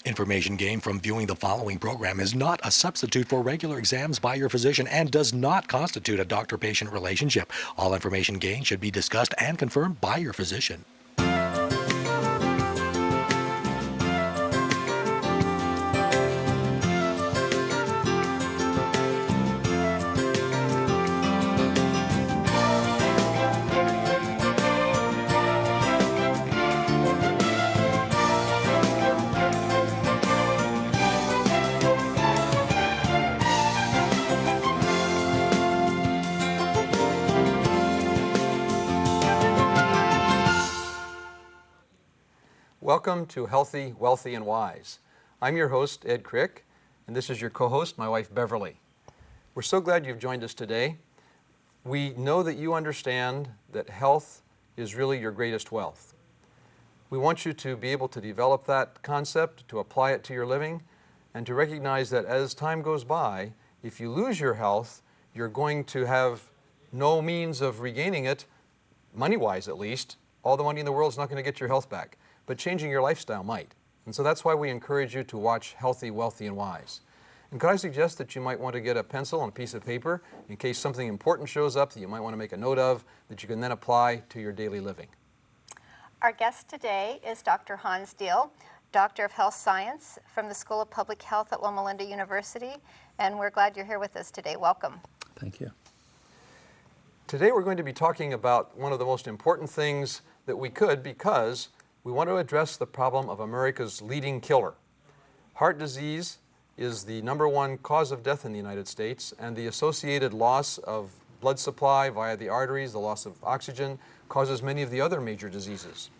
Information gained from viewing the following program is not a substitute for regular exams by your physician and does not constitute a doctor-patient relationship. All information gained should be discussed and confirmed by your physician. Welcome to Healthy, Wealthy, and Wise. I'm your host, Ed Krick, and this is your co-host, my wife, Beverly. We're so glad you've joined us today. We know that you understand that health is really your greatest wealth. We want you to be able to develop that concept, to apply it to your living, and to recognize that as time goes by, if you lose your health, you're going to have no means of regaining it, money-wise at least. All the money in the world is not going to get your health back. But changing your lifestyle might. And so that's why we encourage you to watch Healthy, Wealthy, and Wise. And could I suggest that you might want to get a pencil and a piece of paper in case something important shows up that you might want to make a note of that you can then apply to your daily living. Our guest today is Dr. Hans Diehl, Doctor of Health Science from the School of Public Health at Loma Linda University, and we're glad you're here with us today. Welcome. Thank you. Today we're going to be talking about one of the most important things that we could, because we want to address the problem of America's leading killer. Heart disease is the #1 cause of death in the United States, and the associated loss of blood supply via the arteries, the loss of oxygen, causes many of the other major diseases.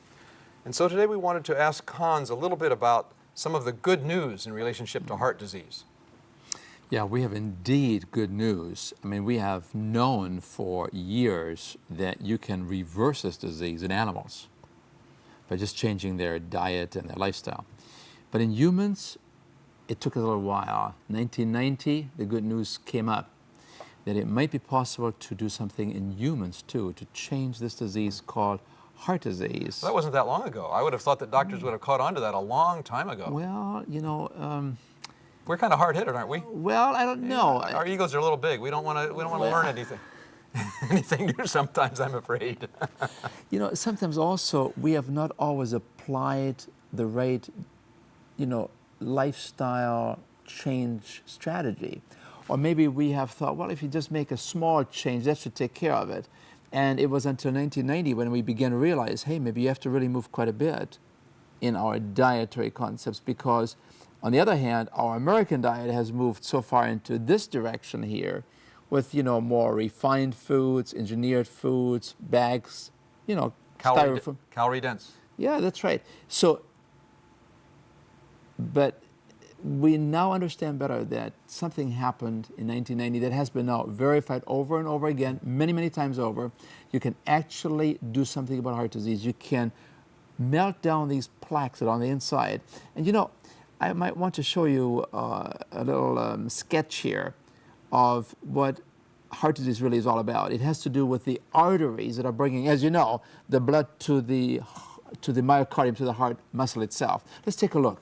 And so today we wanted to ask Hans a little bit about some of the good news in relationship to heart disease. Yeah, we have indeed good news. I mean, we have known for years that you can reverse this disease in animals by just changing their diet and their lifestyle. But in humans, it took a little while. 1990, the good news came up that it might be possible to do something in humans too, to change this disease called heart disease. Well, that wasn't that long ago. I would have thought that doctors would have caught on to that a long time ago. Well, you know, we're kind of hard-headed, aren't we? well, I don't know. Our egos are a little big. We don't want to learn anything. Anything new sometimes, I'm afraid. You know, sometimes also we have not always applied the right, lifestyle change strategy. Or maybe we have thought, well, if you just make a small change, that should take care of it. And it was until 1990 when we began to realize, hey, maybe you have to really move quite a bit in our dietary concepts, because on the other hand, our American diet has moved so far into this direction here, with more refined foods, engineered foods, bags, styrofoam. Calorie dense. Yeah, that's right. So, but we now understand better that something happened in 1990 that has been now verified over and over again, many, many times over. You can actually do something about heart disease. You can melt down these plaques that are on the inside. And I might want to show you a little sketch here of what heart disease really is all about. It has to do with the arteries that are bringing, as you know, the blood to the myocardium, to the heart muscle itself. Let's take a look.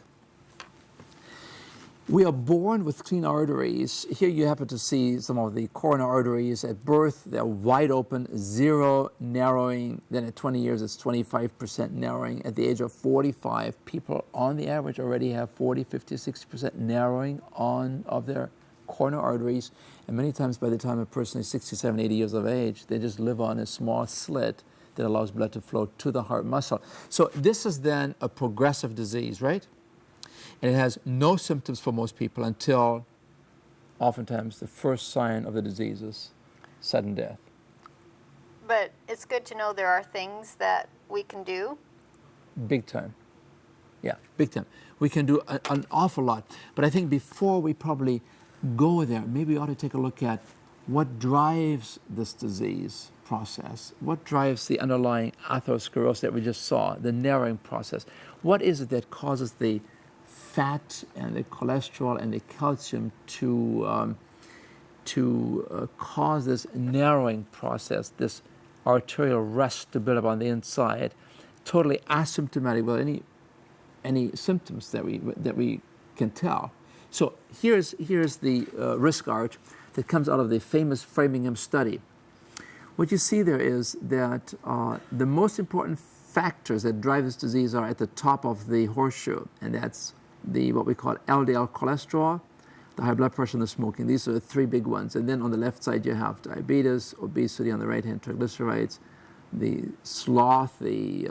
We are born with clean arteries. Here you happen to see some of the coronary arteries. At birth, they're wide open, 0 narrowing. Then at 20 years, it's 25% narrowing. At the age of 45, people on the average already have 40, 50, 60% narrowing of their coronary arteries. And many times by the time a person is 67, 80 years of age, they just live on a small slit that allows blood to flow to the heart muscle. So this is then a progressive disease, right? And it has no symptoms for most people until oftentimes the first sign of the disease is sudden death. But it's good to know there are things that we can do. Big time. Yeah, big time. We can do an awful lot. But I think before we probably go there, maybe we ought to take a look at what drives this disease process. What drives the underlying atherosclerosis that we just saw, the narrowing process? What is it that causes the fat and the cholesterol and the calcium to cause this narrowing process, this arterial rust to build up on the inside, totally asymptomatic with any any symptoms that we can tell. So here's the risk arch that comes out of the famous Framingham study. What you see there is that the most important factors that drive this disease are at the top of the horseshoe, and that's what we call LDL cholesterol, the high blood pressure, and the smoking. These are the three big ones. And then on the left side you have diabetes, obesity, on the right hand triglycerides, the sloth, the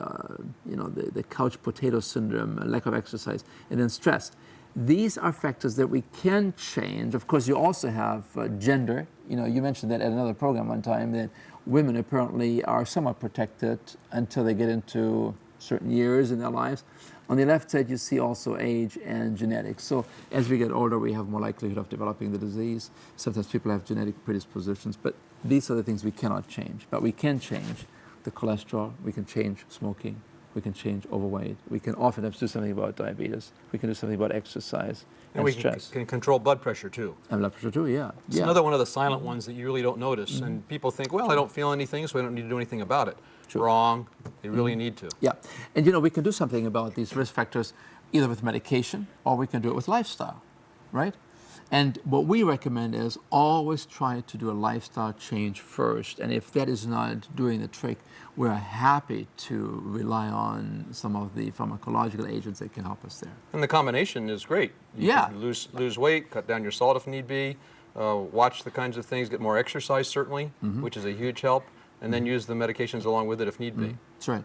couch potato syndrome, lack of exercise, and then stress. These are factors that we can change. Of course, you also have gender. You know, you mentioned that at another program one time, that women apparently are somewhat protected until they get into certain years in their lives. On the left side, you see also age and genetics. So as we get older, we have more likelihood of developing the disease. Sometimes people have genetic predispositions, but these are the things we cannot change. But we can change the cholesterol, we can change smoking, we can change overweight, we can oftentimes do something about diabetes, we can do something about exercise and we stress. can control blood pressure too. And blood pressure too, yeah. It's another one of the silent ones that you really don't notice, and people think, well, I don't feel anything, so I don't need to do anything about it. True. Wrong. They really need to. Yeah, and you know, we can do something about these risk factors either with medication or we can do it with lifestyle, right? And what we recommend is always try to do a lifestyle change first. And if that is not doing the trick, we're happy to rely on some of the pharmacological agents that can help us there. And the combination is great. You can lose weight, cut down your salt if need be, watch the kinds of things, get more exercise certainly, which is a huge help, and then use the medications along with it if need be. That's right.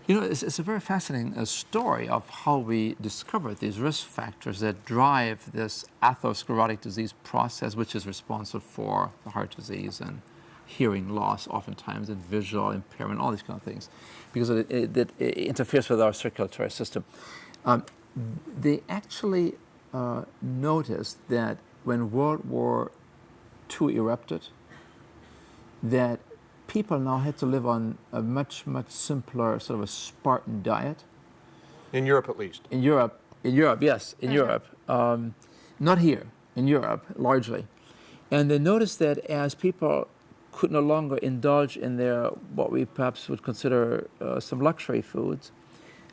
You know, it's a very fascinating story of how we discovered these risk factors that drive this atherosclerotic disease process, which is responsible for the heart disease and hearing loss oftentimes and visual impairment, all these kind of things, because it interferes with our circulatory system. They actually noticed that when World War II erupted, that people now had to live on a much, much simpler sort of a Spartan diet. In Europe, at least. In Europe, yes, in Europe. Not here, in Europe, largely. And they noticed that as people could no longer indulge in their, what we perhaps would consider some luxury foods,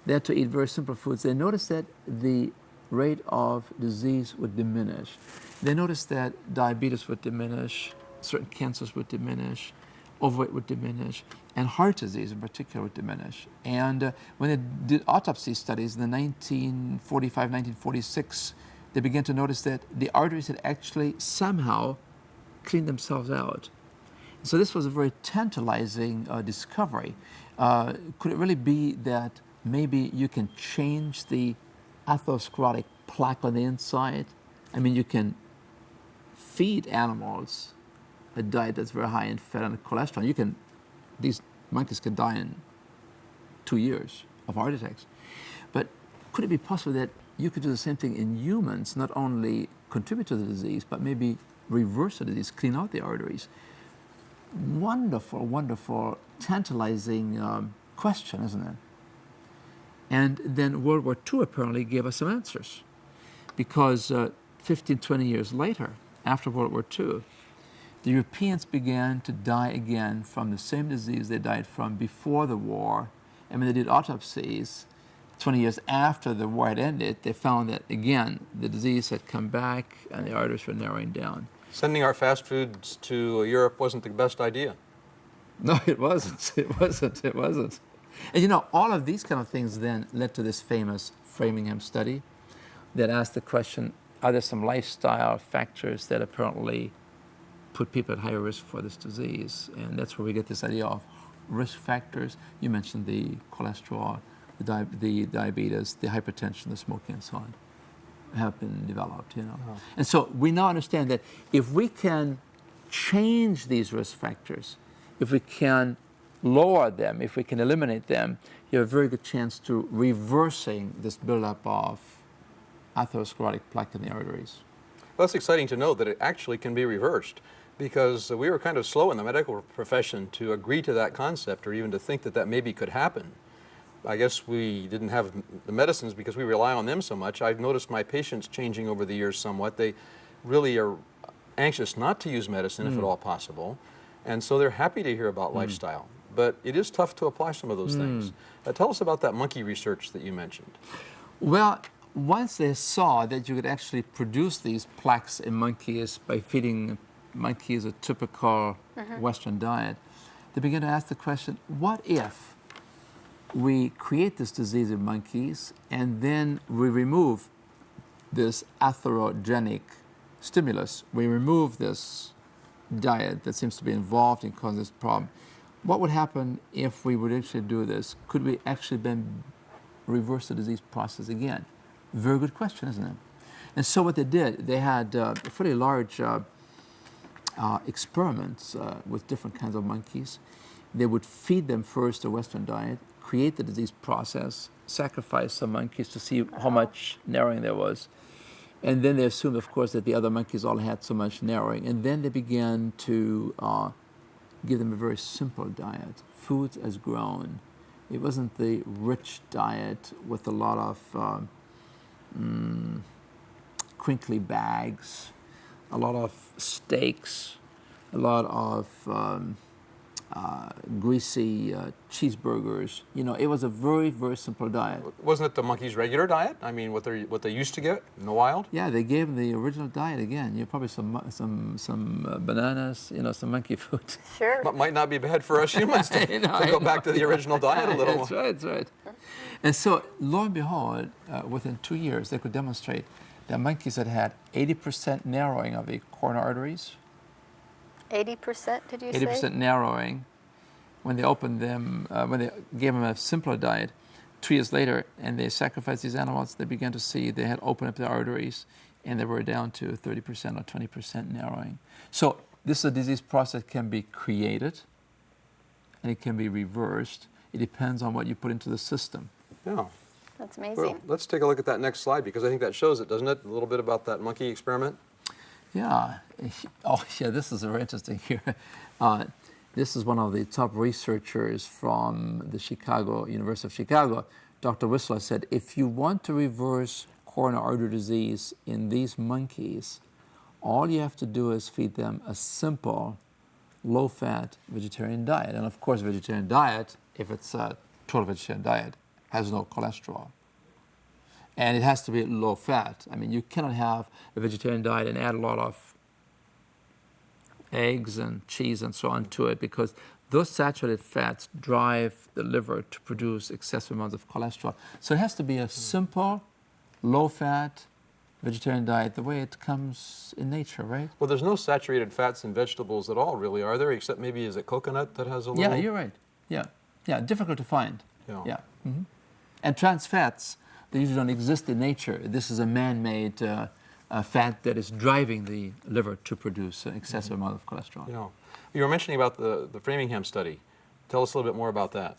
they had to eat very simple foods. They noticed that the rate of disease would diminish. They noticed that diabetes would diminish, certain cancers would diminish, overweight would diminish, and heart disease in particular would diminish. And when they did autopsy studies in the 1945, 1946, they began to notice that the arteries had actually somehow cleaned themselves out. So this was a very tantalizing discovery. Could it really be that maybe you can change the atherosclerotic plaque on the inside? I mean, you can feed animals a diet that's very high in fat and cholesterol. These monkeys can die in 2 years of heart attacks. But could it be possible that you could do the same thing in humans, not only contribute to the disease, but maybe reverse the disease, clean out the arteries? Wonderful, wonderful, tantalizing question, isn't it? And then World War II apparently gave us some answers, because 15, 20 years later, after World War II, the Europeans began to die again from the same disease they died from before the war. And when they did autopsies, 20 years after the war had ended, they found that, again, the disease had come back and the arteries were narrowing down. Sending our fast foods to Europe wasn't the best idea. No, it wasn't. It wasn't. It wasn't. And you know, all of these kind of things then led to this famous Framingham study that asked the question, are there some lifestyle factors that apparently put people at higher risk for this disease? And that's where we get this idea of risk factors. You mentioned the cholesterol, the diabetes, the hypertension, the smoking, and so on, have been developed, you know. Oh. And so we now understand that if we can change these risk factors, if we can lower them, if we can eliminate them, you have a very good chance to reversing this buildup of atherosclerotic plaque in the arteries. Well, it's exciting to know that it actually can be reversed, because we were kind of slow in the medical profession to agree to that concept or even to think that that maybe could happen. I guess we didn't have the medicines because we rely on them so much. I've noticed my patients changing over the years somewhat. They really are anxious not to use medicine if at all possible, and so they're happy to hear about lifestyle. but it is tough to apply some of those things. Tell us about that monkey research that you mentioned. Well, once they saw that you could actually produce these plaques in monkeys by feeding monkeys a typical Western diet, they began to ask the question, what if we create this disease in monkeys and then we remove this atherogenic stimulus, we remove this diet that seems to be involved in causing this problem. What would happen if we would actually do this? Could we actually then reverse the disease process again? Very good question, isn't it? And so what they did, they had fairly large experiments with different kinds of monkeys. They would feed them first a Western diet, create the disease process, sacrifice some monkeys to see how much narrowing there was. And then they assumed, of course, that the other monkeys all had so much narrowing. And then they began to give them a very simple diet, foods as grown. It wasn't the rich diet with a lot of crinkly bags, a lot of steaks, a lot of greasy cheeseburgers. You know, it was a very, very simple diet. Wasn't it the monkey's regular diet? I mean, what they used to get in the wild? Yeah, they gave them the original diet again. You probably some bananas, you know, some monkey food. Sure. But might not be bad for us humans to, to go back to the original diet a little. That's right, that's right. And so, lo and behold, within 2 years, they could demonstrate that monkeys that had 80% narrowing of the coronary arteries, 80%, did you say? 80% narrowing, when they opened them, when they gave them a simpler diet, 2 years later, and they sacrificed these animals, they began to see they had opened up the arteries, and they were down to 30% or 20% narrowing. So this is a disease process that can be created, and it can be reversed. It depends on what you put into the system. Yeah. That's amazing. Well, let's take a look at that next slide, because I think that shows it, doesn't it? A little bit about that monkey experiment. Yeah. Oh, yeah, this is very interesting here. This is one of the top researchers from the University of Chicago. Dr. Whistler said, if you want to reverse coronary artery disease in these monkeys, all you have to do is feed them a simple, low-fat vegetarian diet. And of course, vegetarian diet, if it's a total vegetarian diet, has no cholesterol. And it has to be low fat. I mean, you cannot have a vegetarian diet and add a lot of eggs and cheese and so on to it, because those saturated fats drive the liver to produce excessive amounts of cholesterol. So it has to be a simple, low-fat vegetarian diet, the way it comes in nature, right? Well, there's no saturated fats in vegetables at all, really, are there? Except maybe, is it coconut that has a little? Yeah, you're right. Yeah, yeah, difficult to find. Yeah. Yeah. Mm-hmm. And trans fats, they usually don't exist in nature. This is a man-made fat that is driving the liver to produce an excessive amount of cholesterol. Yeah. You were mentioning about the Framingham study. Tell us a little bit more about that.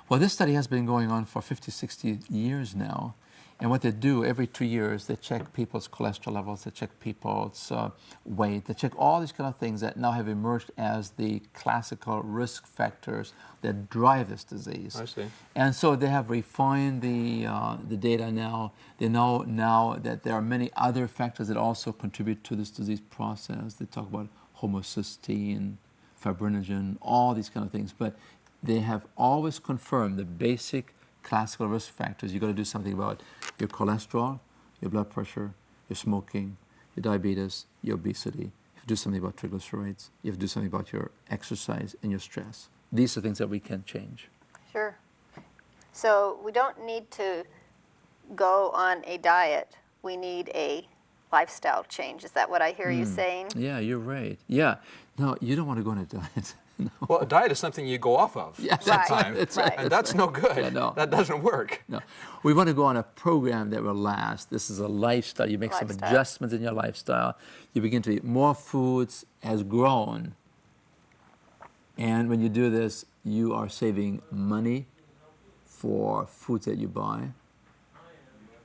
Well, this study has been going on for 50, 60 years now. And what they do every 2 years, they check people's cholesterol levels, they check people's weight, they check all these kind of things that now have emerged as the classical risk factors that drive this disease. I see. And so they have refined the data now. They know now that there are many other factors that also contribute to this disease process. They talk about homocysteine, fibrinogen, all these kind of things. But they have always confirmed the basic classical risk factors. You've got to do something about your cholesterol, your blood pressure, your smoking, your diabetes, your obesity. You have to do something about triglycerides. You have to do something about your exercise and your stress. These are things that we can change. Sure. So we don't need to go on a diet. We need a lifestyle change. Is that what I hear you saying? Yeah, you're right. Yeah. No, you don't want to go on a diet. No. Well, a diet is something you go off of Yeah, sometimes, that's right. and that's no good. Yeah, no. That doesn't work. No, we want to go on a program that will last. This is a lifestyle. You make some Lifestyle. adjustments in your lifestyle. You begin to eat more foods as grown. And when you do this, you are saving money for foods that you buy.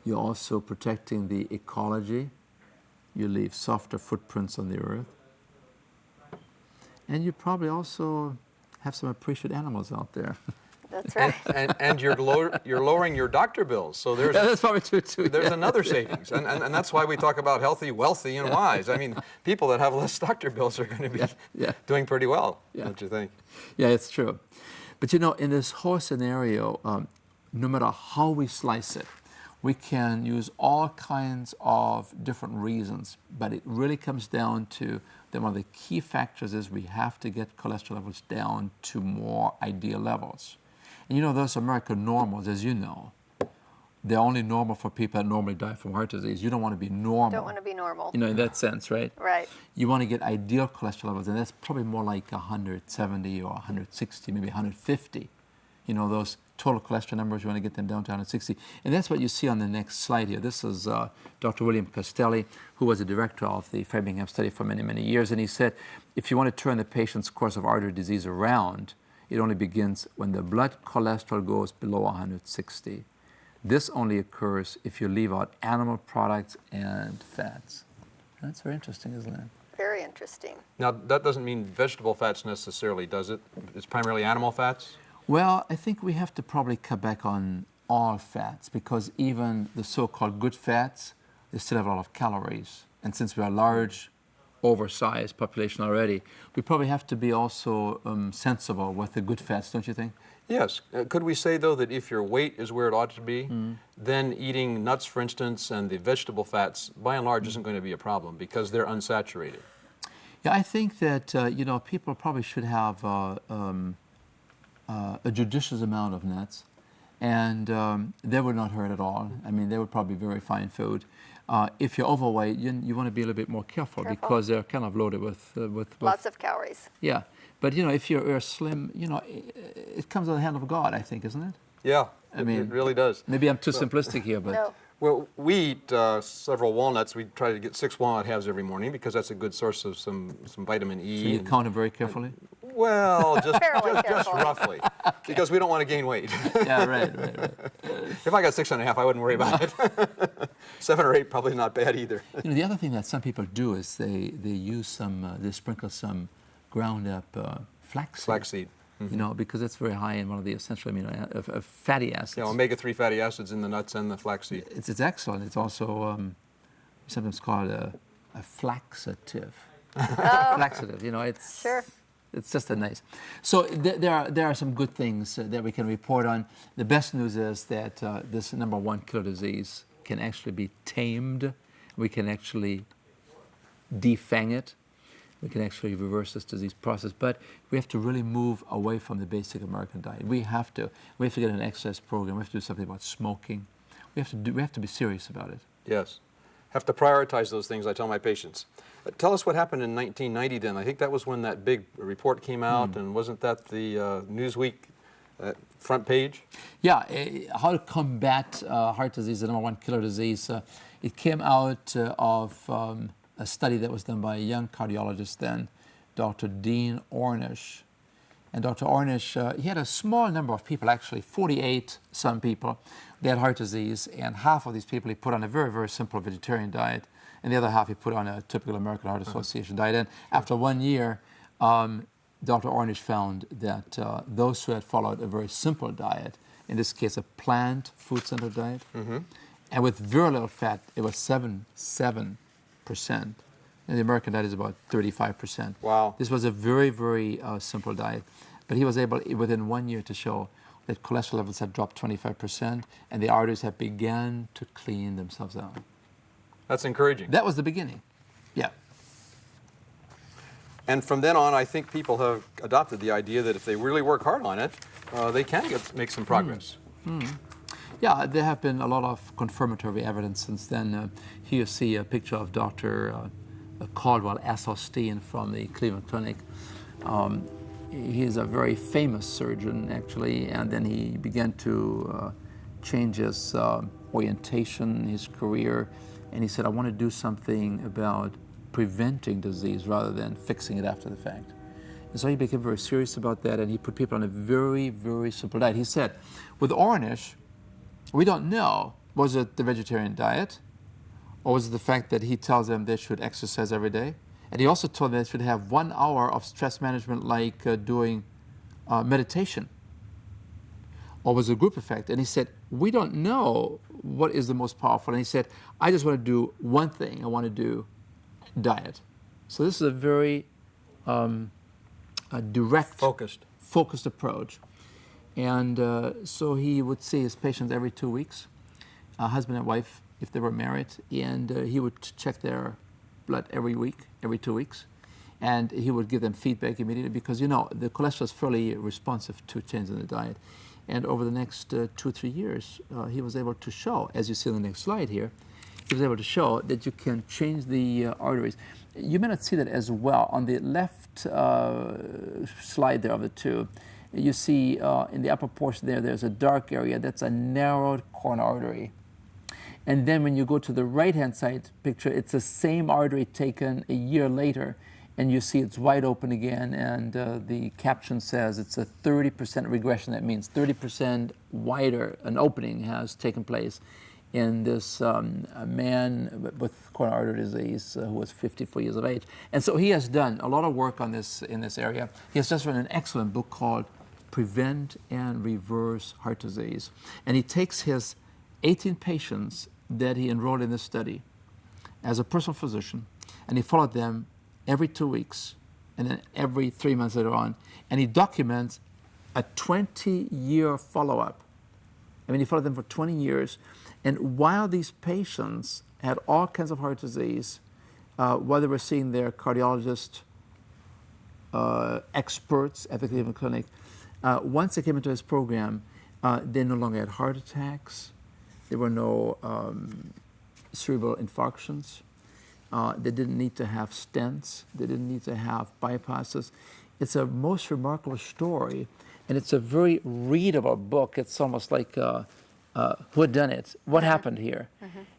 You're also protecting the ecology. You leave softer footprints on the earth. And you probably also have some appreciated animals out there. That's right. and you're lowering your doctor bills. So there's Yeah, that's probably true too. there's yeah. another savings, and that's why we talk about healthy, wealthy, and wise. I mean, people that have less doctor bills are going to be yeah. doing pretty well. Yeah. Don't you think? Yeah, it's true. But you know, in this whole scenario, no matter how we slice it, we can use all kinds of different reasons, but it really comes down to that one of the key factors is we have to get cholesterol levels down to more ideal levels. And you know, those American normals, as you know, they're only normal for people that normally die from heart disease. You don't want to be normal. Don't want to be normal. You know, in that sense, right? Right. You want to get ideal cholesterol levels, and that's probably more like 170 or 160, maybe 150. You know, those total cholesterol numbers, you want to get them down to 160. And that's what you see on the next slide here. This is Dr. William Costelli, who was the director of the Framingham study for many, many years. And he said, if you want to turn the patient's course of artery disease around, it only begins when the blood cholesterol goes below 160. This only occurs if you leave out animal products and fats. That's very interesting, isn't it? Very interesting. Now, that doesn't mean vegetable fats necessarily, does it? It's primarily animal fats? Well, I think we have to probably cut back on all fats because even the so-called good fats, they still have a lot of calories. And since we are a large, oversized population already, we probably have to be also sensible with the good fats, don't you think? Yes. Could we say, though, that if your weight is where it ought to be, then eating nuts, for instance, and the vegetable fats, by and large, isn't going to be a problem because they're unsaturated? Yeah, I think that, you know, people probably should have a judicious amount of nuts, and they would not hurt at all. I mean, they would probably be very fine food. If you're overweight, you want to be a little bit more careful because they're kind of loaded with Lots of calories. Yeah, but you know, if you're slim, you know, it comes out of the hand of God, I think, isn't it? Yeah, I mean, it really does. Maybe I'm too simplistic here, but No. Well, we eat several walnuts. We try to get 6 walnut halves every morning because that's a good source of some vitamin E. so you count them very carefully. Well, Fairly just careful. roughly, because we don't want to gain weight. Yeah, right. If I got 6.5, I wouldn't worry about it. 7 or 8, probably not bad either. You know, the other thing that some people do is they use some, they sprinkle some ground up flaxseed. Flaxseed. You know, because it's very high in one of the essential of fatty acids. Yeah, omega-3 fatty acids in the nuts and the flaxseed. It's excellent. It's also sometimes called a flaxative. Flaxative, you know, it's Sure. It's just a nice. So there are some good things that we can report on. The best news is that this #1 killer disease can actually be tamed. We can actually defang it. We can actually reverse this disease process, but we have to really move away from the basic American diet. We have to get an exercise program. We have to do something about smoking. We have to be serious about it. Yes. Have to prioritize those things, I tell my patients. Tell us what happened in 1990 then. I think that was when that big report came out, and wasn't that the Newsweek front page? Yeah, how to combat heart disease, the #1 killer disease. It came out of a study that was done by a young cardiologist then, Dr. Dean Ornish. And Dr. Ornish, he had a small number of people, actually 48 some people, they had heart disease, and half of these people he put on a very, very simple vegetarian diet, and the other half he put on a typical American Heart Association diet. And after 1 year, Dr. Ornish found that those who had followed a very simple diet, in this case a plant food-centered diet, and with very little fat, it was 7%. And the American diet is about 35%. Wow. This was a very, very simple diet. But he was able, within 1 year, to show that cholesterol levels had dropped 25% and the arteries had begun to clean themselves out. That's encouraging. That was the beginning. Yeah. And from then on, I think people have adopted the idea that if they really work hard on it, they can make some progress. Yeah, there have been a lot of confirmatory evidence since then. Here you see a picture of Dr. Caldwell Esselstyn from the Cleveland Clinic. He is a very famous surgeon, actually, and then he began to change his orientation, his career, and he said, I want to do something about preventing disease rather than fixing it after the fact. And so he became very serious about that, and he put people on a very, very simple diet. He said, with Ornish, we don't know, was it the vegetarian diet, or was it the fact that he tells them they should exercise every day? And he also told them they should have 1 hour of stress management like doing meditation. or was it a group effect? And he said, we don't know what is the most powerful. And he said, I just want to do one thing. I want to do diet. So this is a very a direct, focused approach. And so he would see his patients every 2 weeks, husband and wife, if they were married, and he would check their blood every week, every 2 weeks. And he would give them feedback immediately because, you know, the cholesterol is fairly responsive to change in the diet. And over the next 2 or 3 years, he was able to show, as you see on the next slide here, he was able to show that you can change the arteries. You may not see that as well. On the left slide there of the two, you see in the upper portion there, there's a dark area. That's a narrowed coronary artery. And then when you go to the right-hand side picture, it's the same artery taken a year later, and you see it's wide open again, and the caption says it's a 30% regression. That means 30% wider an opening has taken place in this man with coronary artery disease who was 54 years of age. And so he has done a lot of work on this in this area. He has just written an excellent book called Prevent and Reverse Heart Disease. And he takes his 18 patients that he enrolled in this study as a personal physician, and he followed them every 2 weeks and then every 3 months later on, and he documents a 20-year follow-up. I mean, he followed them for 20 years, and while these patients had all kinds of heart disease, while they were seeing their cardiologist, experts at the Cleveland Clinic, once they came into his program, they no longer had heart attacks. There were no cerebral infarctions. They didn't need to have stents. They didn't need to have bypasses. It's a most remarkable story, and it's a very readable book. It's almost like who had done it? What happened here?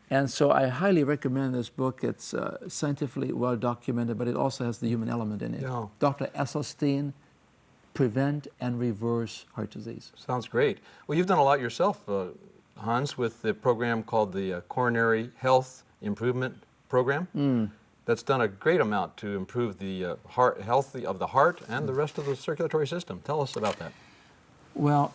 And so I highly recommend this book. It's scientifically well documented, but it also has the human element in it. Yeah. Dr. Esselstyn, Prevent and Reverse Heart Disease. Sounds great. Well, you've done a lot yourself, Hans, with the program called the Coronary Health Improvement Program. That's done a great amount to improve the health of the heart and the rest of the circulatory system. Tell us about that. Well,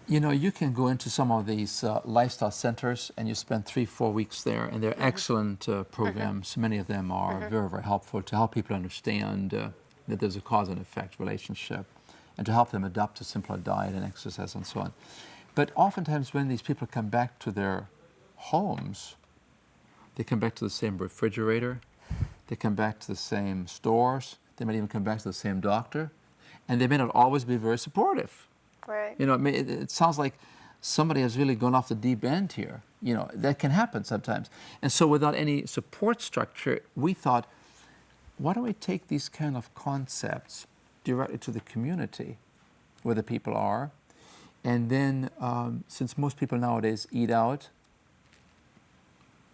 you know, you can go into some of these lifestyle centers and you spend 3-4 weeks there, and they're excellent programs. Many of them are very, very helpful to help people understand that there's a cause and effect relationship, and to help them adopt a simpler diet and exercise and so on. But oftentimes when these people come back to their homes, they come back to the same refrigerator, they come back to the same stores, they might even come back to the same doctor, and they may not always be very supportive. Right. You know, it sounds like somebody has really gone off the deep end here. You know, that can happen sometimes. And so without any support structure, we thought, why don't we take these kind of concepts directly to the community where the people are, and then since most people nowadays eat out,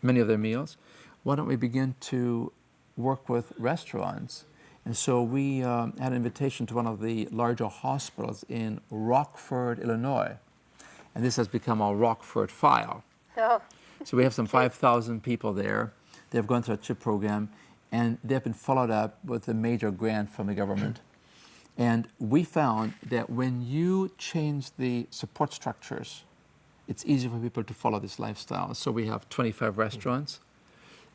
many of their meals, why don't we begin to work with restaurants? And so we had an invitation to one of the larger hospitals in Rockford, Illinois, and this has become our Rockford File. Oh. So we have some 5,000 people there. They've gone through a CHIP program, and they've been followed up with a major grant from the government. And we found that when you change the support structures, it's easier for people to follow this lifestyle. So we have 25 restaurants.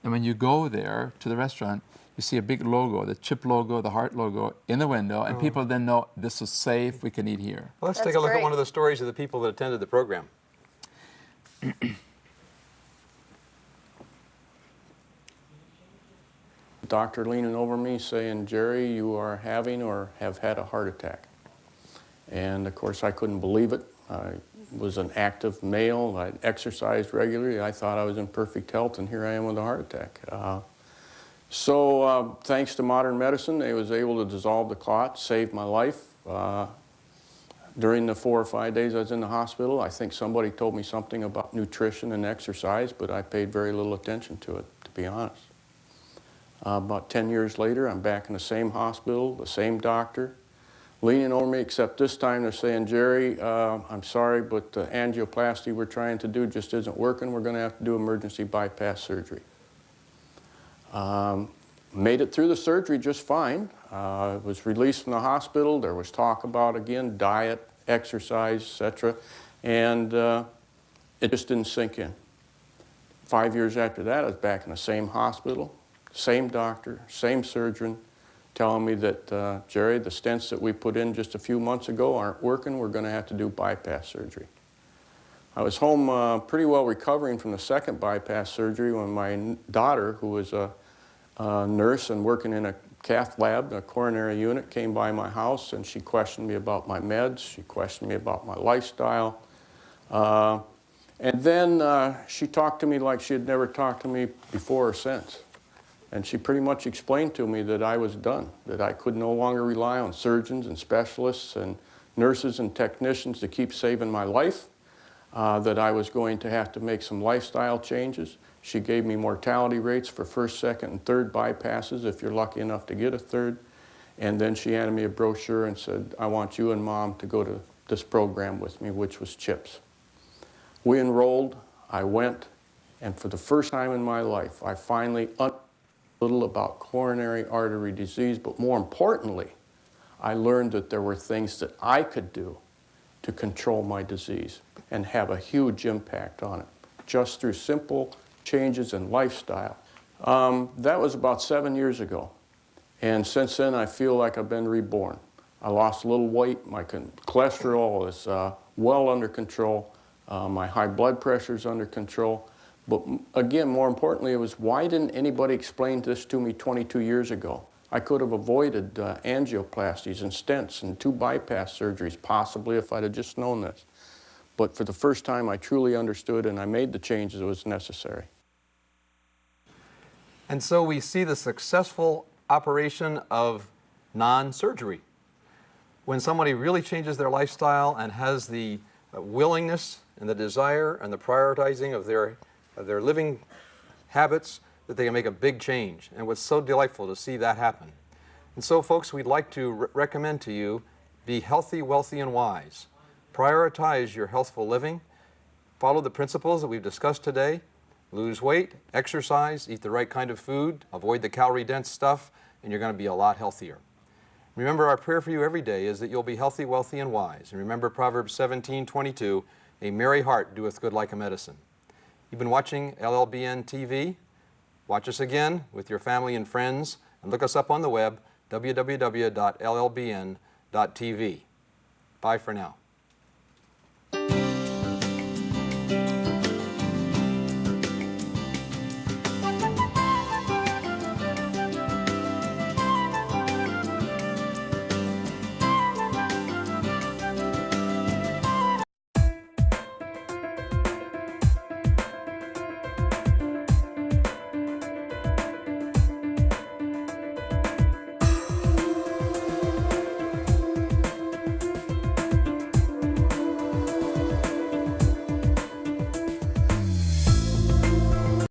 And when you go there to the restaurant, you see a big logo, the CHIP logo, the heart logo in the window, and people then know this is safe, we can eat here. Well, let's That's take a look great. at one of the stories of the people that attended the program. Doctor leaning over me saying, Jerry, you are having or have had a heart attack. And of course I couldn't believe it. I was an active male, I'd exercised regularly, I thought I was in perfect health, and here I am with a heart attack. So thanks to modern medicine, they was able to dissolve the clot, save my life. During the 4 or 5 days I was in the hospital, I think somebody told me something about nutrition and exercise, but I paid very little attention to it, to be honest. About 10 years later, I'm back in the same hospital, the same doctor, leaning over me, except this time they're saying, Jerry, I'm sorry, but the angioplasty we're trying to do just isn't working. We're going to have to do emergency bypass surgery. Made it through the surgery just fine. Was released from the hospital. There was talk about, again, diet, exercise, etc. And it just didn't sink in. 5 years after that, I was back in the same hospital, same doctor, same surgeon, telling me that, Jerry, the stents that we put in just a few months ago aren't working. We're going to have to do bypass surgery. I was home pretty well recovering from the second bypass surgery when my daughter, who was a nurse and working in a cath lab, a coronary unit, came by my house, and she questioned me about my meds. She questioned me about my lifestyle. And then she talked to me like she had never talked to me before or since. And she pretty much explained to me that I was done, that I could no longer rely on surgeons and specialists and nurses and technicians to keep saving my life, that I was going to have to make some lifestyle changes. She gave me mortality rates for first, second, and third bypasses, if you're lucky enough to get a third. And then she handed me a brochure and said, I want you and Mom to go to this program with me, which was CHIPS. We enrolled, I went, and for the first time in my life, I finally understood a little about coronary artery disease, but more importantly, I learned that there were things that I could do to control my disease and have a huge impact on it, just through simple changes in lifestyle. That was about 7 years ago, and since then I feel like I've been reborn. I lost a little weight, my cholesterol is well under control, my high blood pressure is under control. But again, more importantly, it was, why didn't anybody explain this to me 22 years ago? I could have avoided angioplasties and stents and 2 bypass surgeries, possibly, if I'd have just known this. But for the first time, I truly understood, and I made the changes that was necessary. And so we see the successful operation of non-surgery. When somebody really changes their lifestyle and has the willingness and the desire and the prioritizing of their living habits, that they can make a big change. And it was so delightful to see that happen. And so, folks, we'd like to recommend to you, be healthy, wealthy, and wise. Prioritize your healthful living. Follow the principles that we've discussed today. Lose weight, exercise, eat the right kind of food, avoid the calorie-dense stuff, and you're going to be a lot healthier. Remember, our prayer for you every day is that you'll be healthy, wealthy, and wise. And remember Proverbs 17:22, a merry heart doeth good like a medicine. You've been watching LLBN TV. Watch us again with your family and friends, and look us up on the web, www.llbn.tv. Bye for now.